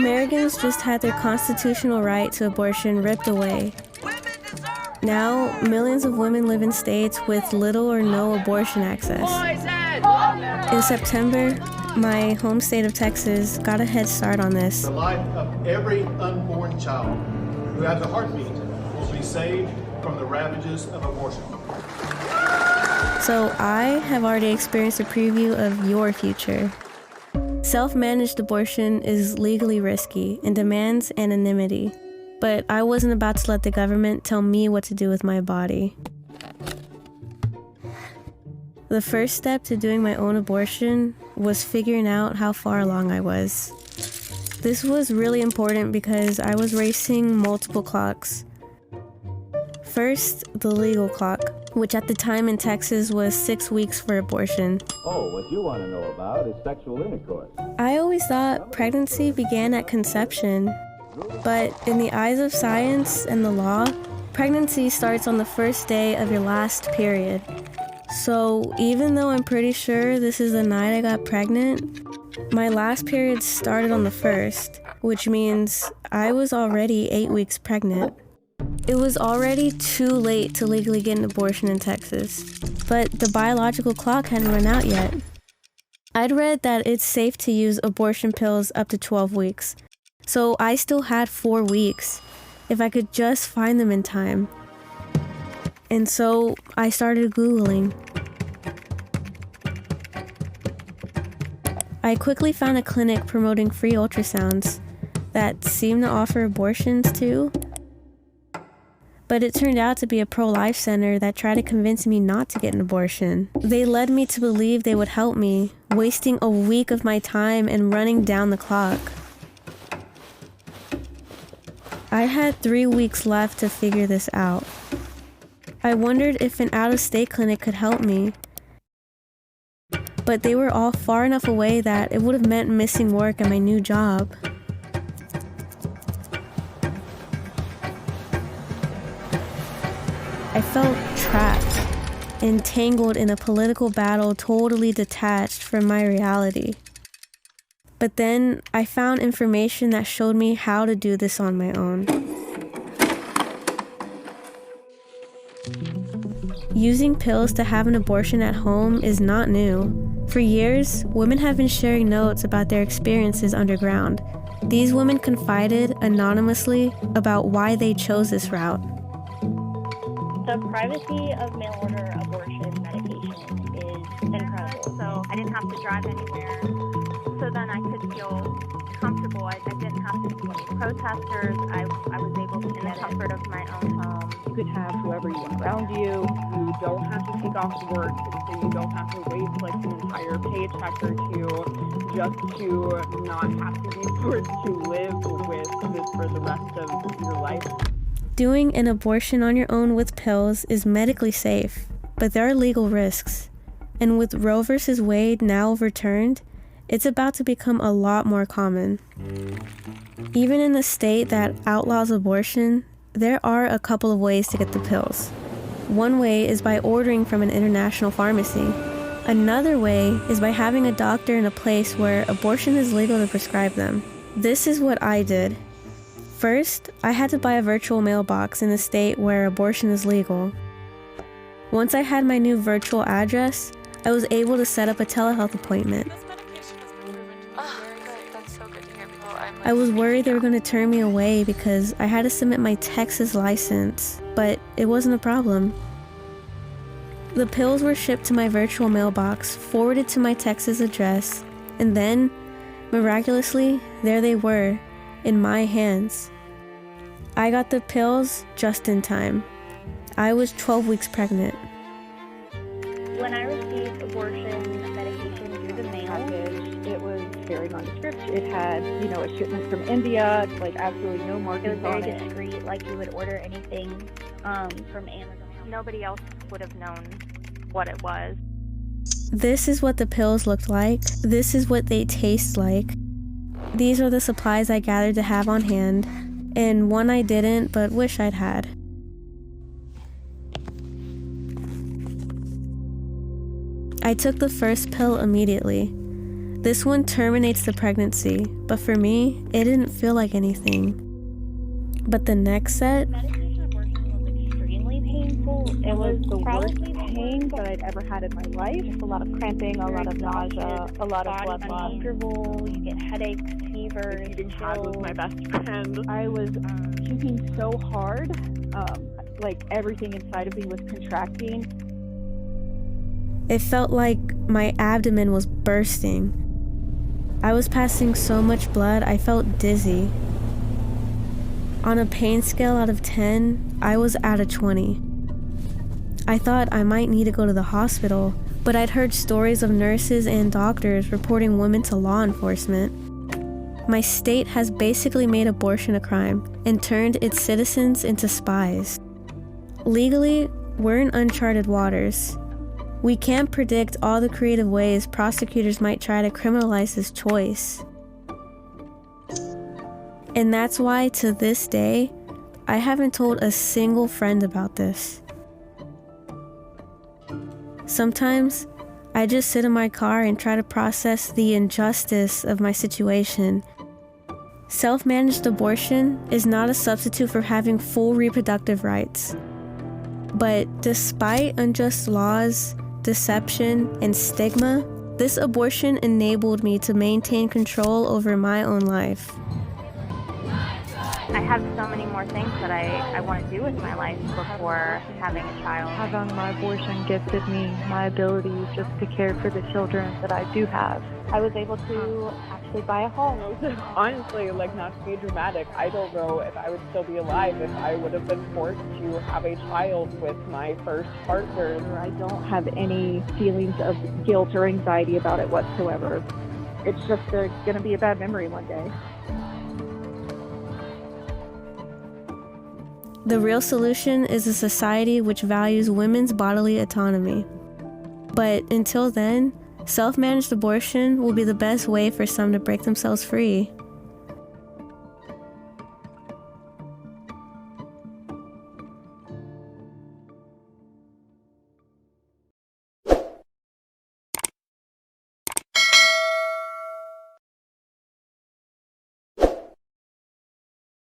Americans just had their constitutional right to abortion ripped away. Now, millions of women live in states with little or no abortion access. In September, my home state of Texas got a head start on this. The life of every unborn child who has a heartbeat will be saved from the ravages of abortion. So I have already experienced a preview of your future. Self-managed abortion is legally risky and demands anonymity, but I wasn't about to let the government tell me what to do with my body. The first step to doing my own abortion was figuring out how far along I was. This was really important because I was racing multiple clocks. First, the legal clock, which at the time in Texas was 6 weeks for abortion. Oh, what you want to know about is sexual intercourse. I always thought pregnancy began at conception, but in the eyes of science and the law, pregnancy starts on the first day of your last period. So even though I'm pretty sure this is the night I got pregnant, my last period started on the 1st, which means I was already 8 weeks pregnant. It was already too late to legally get an abortion in Texas, but the biological clock hadn't run out yet. I'd read that it's safe to use abortion pills up to 12 weeks, so I still had 4 weeks, if I could just find them in time. And so I started Googling. I quickly found a clinic promoting free ultrasounds that seemed to offer abortions too. But it turned out to be a pro-life center that tried to convince me not to get an abortion. They led me to believe they would help me, wasting a week of my time and running down the clock. I had 3 weeks left to figure this out. I wondered if an out-of-state clinic could help me, but they were all far enough away that it would have meant missing work at my new job. I felt trapped, entangled in a political battle totally detached from my reality. But then I found information that showed me how to do this on my own. Using pills to have an abortion at home is not new. For years, women have been sharing notes about their experiences underground. These women confided anonymously about why they chose this route. The privacy of mail-order abortion medication is incredible. So I didn't have to drive anywhere. So then I could feel comfortable. I didn't have to see any protesters. I was able to, in the comfort of my own home. You could have whoever you want around you. You don't have to take off work, so you don't have to waste like an entire paycheck or two just to not have to be forced to live with this for the rest of your life. Doing an abortion on your own with pills is medically safe, but there are legal risks. And with Roe v. Wade now overturned, it's about to become a lot more common. Even in the state that outlaws abortion, there are a couple of ways to get the pills. One way is by ordering from an international pharmacy. Another way is by having a doctor in a place where abortion is legal to prescribe them. This is what I did. First, I had to buy a virtual mailbox in a state where abortion is legal. Once I had my new virtual address, I was able to set up a telehealth appointment. I was worried they were going to turn me away because I had to submit my Texas license, but it wasn't a problem. The pills were shipped to my virtual mailbox, forwarded to my Texas address, and then, miraculously, there they were, in my hands. I got the pills just in time. I was 12 weeks pregnant. When I received abortion medication through the mail, it was very nondescript. It had, a shipment from India, like absolutely no it was markings very on it. discreet, like you would order anything from Amazon. Nobody else would have known what it was. This is what the pills looked like. This is what they taste like. These are the supplies I gathered to have on hand, and one I didn't but wish I'd had. I took the first pill immediately. This one terminates the pregnancy, but for me, it didn't feel like anything. But the next set, Medication abortion was extremely painful. It was the worst probably pain that I'd ever had in my life. Just a lot of cramping, a lot of nausea, a lot of blood loss. uncomfortable. You get headaches, fevers, Eating pad was chills. my best friend. I was puking so hard, like everything inside of me was contracting. it felt like my abdomen was bursting. I was passing so much blood, I felt dizzy. On a pain scale out of 10, I was at a 20. I thought I might need to go to the hospital, but I'd heard stories of nurses and doctors reporting women to law enforcement. My state has basically made abortion a crime and turned its citizens into spies. Legally, we're in uncharted waters. We can't predict all the creative ways prosecutors might try to criminalize this choice. And that's why, to this day, I haven't told a single friend about this. Sometimes, I just sit in my car and try to process the injustice of my situation. Self-managed abortion is not a substitute for having full reproductive rights. But despite unjust laws, deception, and stigma, this abortion enabled me to maintain control over my own life. I have so many more things that I want to do with my life before having a child. Having my abortion gifted me my ability just to care for the children that I do have. I was able to actually buy a home. Honestly, like, not to be dramatic, I don't know if I would still be alive if I would have been forced to have a child with my first partner. I don't have any feelings of guilt or anxiety about it whatsoever. It's just going to be a bad memory one day. The real solution is a society which values women's bodily autonomy. But until then, self-managed abortion will be the best way for some to break themselves free.